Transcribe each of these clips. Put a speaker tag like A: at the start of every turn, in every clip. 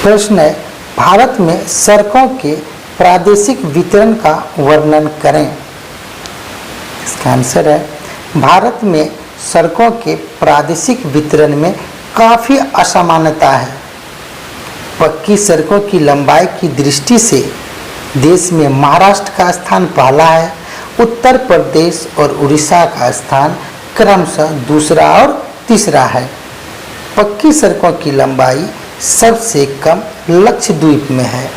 A: प्रश्न है, भारत में सड़कों के प्रादेशिक वितरण का वर्णन करें। इसका आंसर है, भारत में सड़कों के प्रादेशिक वितरण में काफ़ी असमानता है। पक्की सड़कों की लंबाई की दृष्टि से देश में महाराष्ट्र का स्थान पहला है, उत्तर प्रदेश और उड़ीसा का स्थान क्रमशः दूसरा और तीसरा है। पक्की सड़कों की लंबाई सबसे कम लक्षद्वीप में है।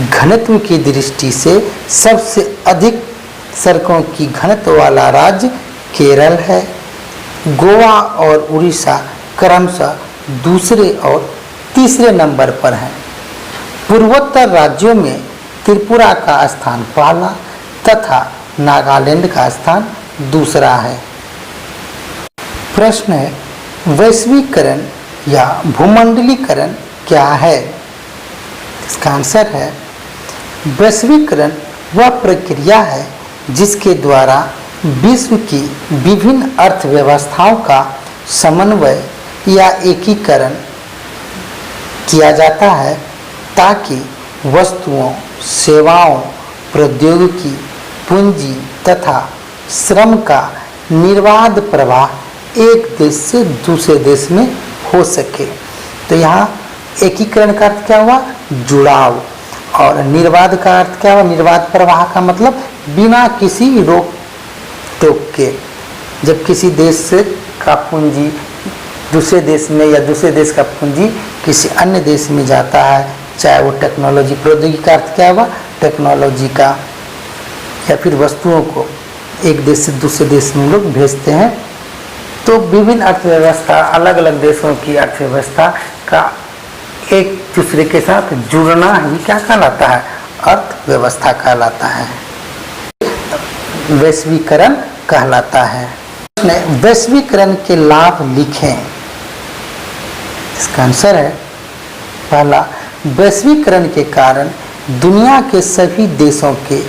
A: घनत्व की दृष्टि से सबसे अधिक सड़कों की घनत्व वाला राज्य केरल है। गोवा और उड़ीसा क्रमशः दूसरे और तीसरे नंबर पर हैं। पूर्वोत्तर राज्यों में त्रिपुरा का स्थान पहला तथा नागालैंड का स्थान दूसरा है। प्रश्न है, वैश्वीकरण या भूमंडलीकरण क्या है? इसका आंसर है, वैश्वीकरण वह प्रक्रिया है जिसके द्वारा विश्व की विभिन्न अर्थव्यवस्थाओं का समन्वय या एकीकरण किया जाता है ताकि वस्तुओं, सेवाओं, प्रौद्योगिकी, पूंजी तथा श्रम का निर्बाध प्रवाह एक देश से दूसरे देश में हो सके। तो यहाँ एकीकरण का अर्थ क्या हुआ? जुड़ाव। और निर्बाध का अर्थ क्या हुआ? निर्बाध प्रवाह का मतलब बिना किसी रोक टोक के। जब किसी देश से का पूंजी दूसरे देश में या दूसरे देश का पूंजी किसी अन्य देश में जाता है, चाहे वो टेक्नोलॉजी, प्रौद्योगिकी का अर्थ क्या हुआ? टेक्नोलॉजी का, या फिर वस्तुओं को एक देश से दूसरे देश में लोग भेजते हैं। तो विभिन्न अर्थव्यवस्था, अलग अलग देशों की अर्थव्यवस्था का एक दूसरे के साथ जुड़ना ही क्या कहलाता है? अर्थव्यवस्था कहलाता है, वैश्वीकरण कहलाता है। वैश्वीकरण के लाभ लिखें। इसका आंसर है, पहला, वैश्वीकरण के कारण दुनिया के सभी देशों के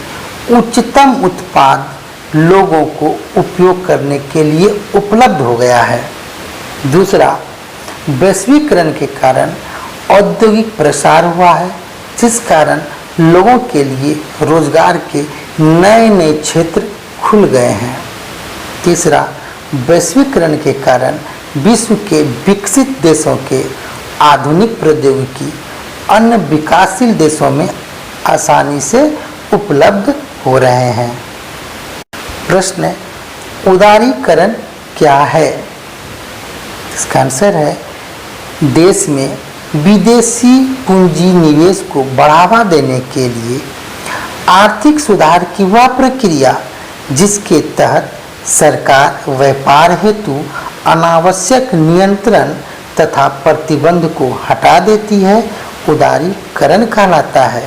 A: उच्चतम उत्पाद लोगों को उपयोग करने के लिए उपलब्ध हो गया है। दूसरा, वैश्वीकरण के कारण औद्योगिक प्रसार हुआ है, जिस कारण लोगों के लिए रोजगार के नए नए क्षेत्र खुल गए हैं। तीसरा, वैश्वीकरण के कारण विश्व के विकसित देशों के आधुनिक प्रौद्योगिकी अन्य विकासशील देशों में आसानी से उपलब्ध हो रहे हैं। प्रश्न, उदारीकरण क्या है? इसका आंसर है, देश में विदेशी पूंजी निवेश को बढ़ावा देने के लिए आर्थिक सुधार की वह प्रक्रिया जिसके तहत सरकार व्यापार हेतु अनावश्यक नियंत्रण तथा प्रतिबंध को हटा देती है, उदारीकरण कहलाता है।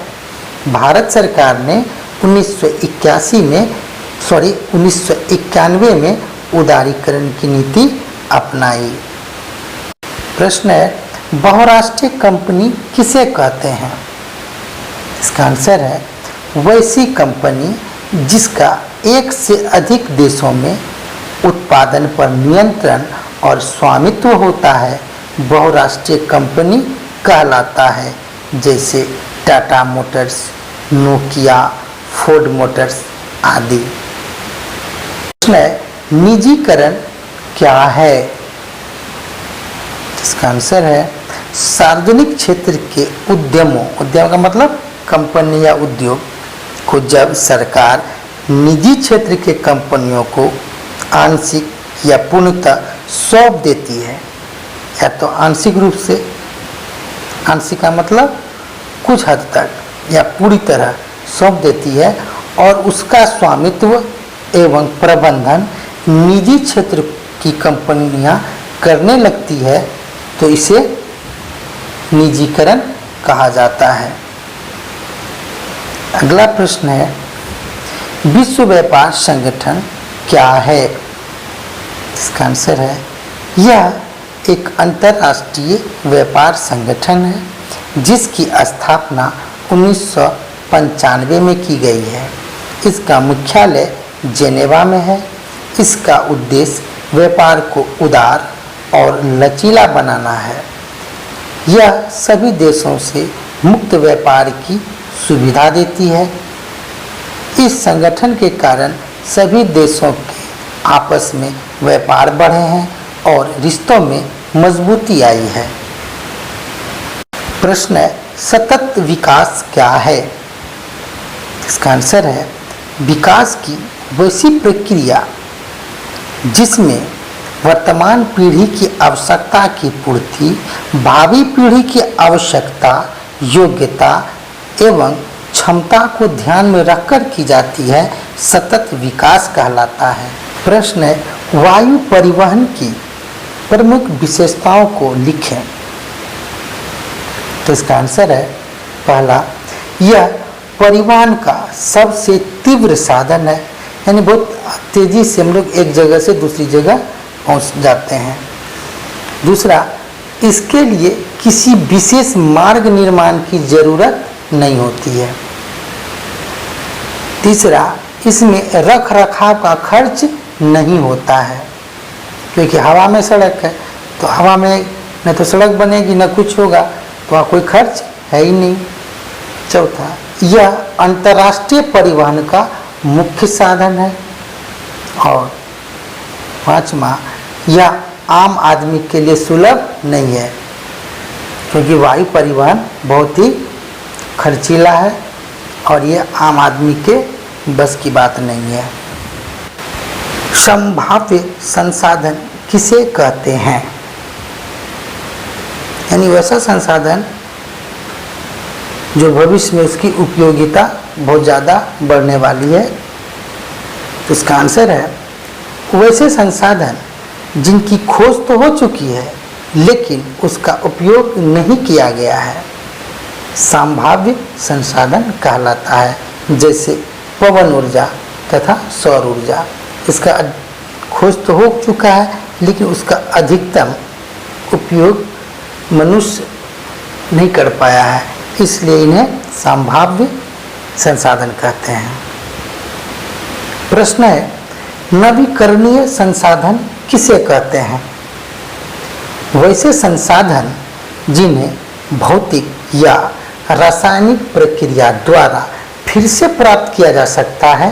A: भारत सरकार ने 1991 में उदारीकरण की नीति अपनाई। प्रश्न है, बहुराष्ट्रीय कंपनी किसे कहते हैं? इसका आंसर है, वैसी कंपनी जिसका एक से अधिक देशों में उत्पादन पर नियंत्रण और स्वामित्व होता है, बहुराष्ट्रीय कंपनी कहलाता है। जैसे Tata Motors, Nokia, Ford Motors आदि। प्रश्न है, निजीकरण क्या है? इसका आंसर है, सार्वजनिक क्षेत्र के उद्यमों, उद्यम का मतलब कंपनी या उद्योग को जब सरकार निजी क्षेत्र के कंपनियों को आंशिक या पूर्णतः सौंप देती है, या तो आंशिक रूप से, आंशिक का मतलब कुछ हद तक या पूरी तरह सौंप देती है, और उसका स्वामित्व एवं प्रबंधन निजी क्षेत्र की कंपनियां करने लगती है, तो इसे निजीकरण कहा जाता है। अगला प्रश्न है, विश्व व्यापार संगठन क्या है? इसका आंसर है, यह एक अंतर्राष्ट्रीय व्यापार संगठन है जिसकी स्थापना 1995 में की गई है। इसका मुख्यालय जेनेवा में है। इसका उद्देश्य व्यापार को उदार और लचीला बनाना है। यह सभी देशों से मुक्त व्यापार की सुविधा देती है। इस संगठन के कारण सभी देशों के आपस में व्यापार बढ़े हैं और रिश्तों में मजबूती आई है। प्रश्न है, सतत विकास क्या है? इसका आंसर है विकास की वैसी प्रक्रिया जिसमें वर्तमान पीढ़ी की आवश्यकता की पूर्ति भावी पीढ़ी की आवश्यकता, योग्यता एवं क्षमता को ध्यान में रखकर की जाती है, सतत विकास कहलाता है। प्रश्न है, वायु परिवहन की प्रमुख विशेषताओं को लिखें। तो इसका आंसर है पहला, यह परिवहन का सबसे तीव्र साधन है, यानी बहुत तेजी से हम लोग एक जगह से दूसरी जगह पहुंच जाते हैं। दूसरा, इसके लिए किसी विशेष मार्ग निर्माण की जरूरत नहीं होती है। तीसरा, इसमें रख रखाव का खर्च नहीं होता है, क्योंकि हवा में सड़क है, तो हवा में न तो सड़क बनेगी न कुछ होगा, तो वहाँ कोई खर्च है ही नहीं। चौथा, यह अंतर्राष्ट्रीय परिवहन का मुख्य साधन है। और पांचवा, यह आम आदमी के लिए सुलभ नहीं है, क्योंकि वायु परिवहन बहुत ही खर्चीला है और ये आम आदमी के बस की बात नहीं है। संभाव्य संसाधन किसे कहते हैं? यानी वैसा संसाधन जो भविष्य में उसकी उपयोगिता बहुत ज़्यादा बढ़ने वाली है। तो इसका आंसर है वैसे संसाधन जिनकी खोज तो हो चुकी है लेकिन उसका उपयोग नहीं किया गया है, संभाव्य संसाधन कहलाता है। जैसे पवन ऊर्जा तथा सौर ऊर्जा, इसका खोज तो हो चुका है लेकिन उसका अधिकतम उपयोग मनुष्य नहीं कर पाया है, इसलिए इन्हें संभाव्य संसाधन कहते हैं। प्रश्न है, नवीकरणीय संसाधन किसे कहते हैं? वैसे संसाधन जिन्हें भौतिक या रासायनिक प्रक्रिया द्वारा फिर से प्राप्त किया जा सकता है,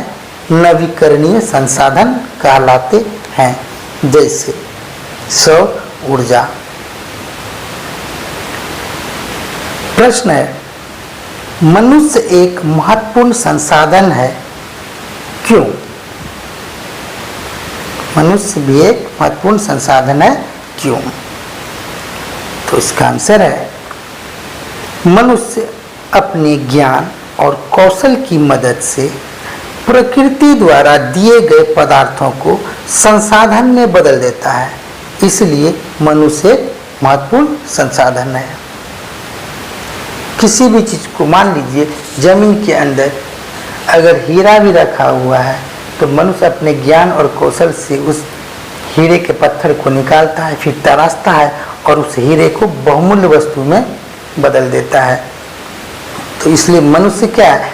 A: नवीकरणीय संसाधन कहलाते हैं। जैसे सौर ऊर्जा। प्रश्न है, मनुष्य एक महत्वपूर्ण संसाधन है, क्यों? मनुष्य भी एक महत्वपूर्ण संसाधन है, क्यों? तो इसका आंसर है मनुष्य अपने ज्ञान और कौशल की मदद से प्रकृति द्वारा दिए गए पदार्थों को संसाधन में बदल देता है, इसलिए मनुष्य एक महत्वपूर्ण संसाधन है। किसी भी चीज़ को, मान लीजिए जमीन के अंदर अगर हीरा भी रखा हुआ है तो मनुष्य अपने ज्ञान और कौशल से उस हीरे के पत्थर को निकालता है, फिर तराशता है और उस हीरे को बहुमूल्य वस्तु में बदल देता है। तो इसलिए मनुष्य क्या है?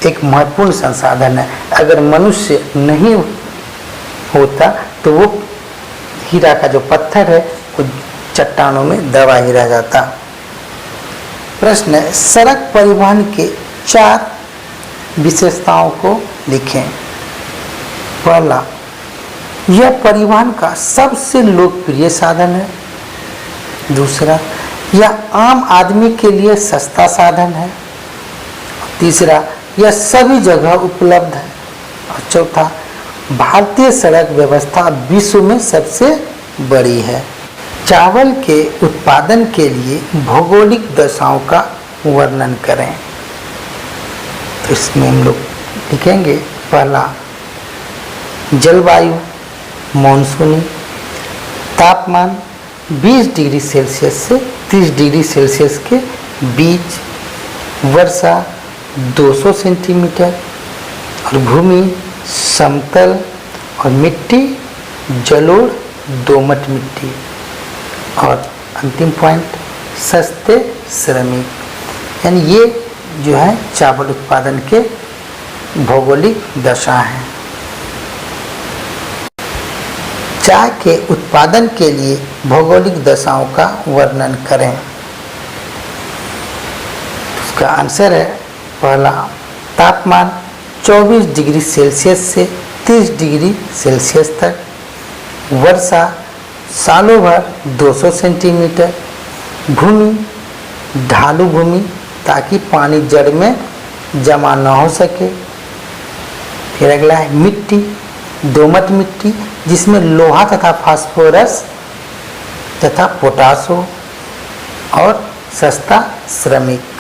A: एक महत्वपूर्ण संसाधन है। अगर मनुष्य नहीं होता तो वो हीरा का जो पत्थर है वो चट्टानों में दबा ही रह जाता। प्रश्न है, सड़क परिवहन के 4 विशेषताओं को लिखें। पहला, यह परिवहन का सबसे लोकप्रिय साधन है। दूसरा, यह आम आदमी के लिए सस्ता साधन है। तीसरा, यह सभी जगह उपलब्ध है। और चौथा, भारतीय सड़क व्यवस्था विश्व में सबसे बड़ी है। चावल के उत्पादन के लिए भौगोलिक दशाओं का वर्णन करें। तो इसमें हम लोग लिखेंगे, पहला, जलवायु मानसूनी, तापमान 20 डिग्री सेल्सियस से 30 डिग्री सेल्सियस के बीच, वर्षा 200 सेंटीमीटर और भूमि समतल और मिट्टी जलोढ़ दोमट मिट्टी। और अंतिम पॉइंट, सस्ते श्रमिक, यानी ये जो है चावल उत्पादन के भौगोलिक दशा हैं। चाय के उत्पादन के लिए भौगोलिक दशाओं का वर्णन करें। इसका आंसर है पहला, तापमान 24 डिग्री सेल्सियस से 30 डिग्री सेल्सियस तक। वर्षा सालों भर 200 सेंटीमीटर। भूमि ढालू भूमि ताकि पानी जड़ में जमा न हो सके। फिर अगला है मिट्टी, दोमट मिट्टी जिसमें लोहा तथा फास्फोरस तथा पोटास हो। और सस्ता श्रमिक।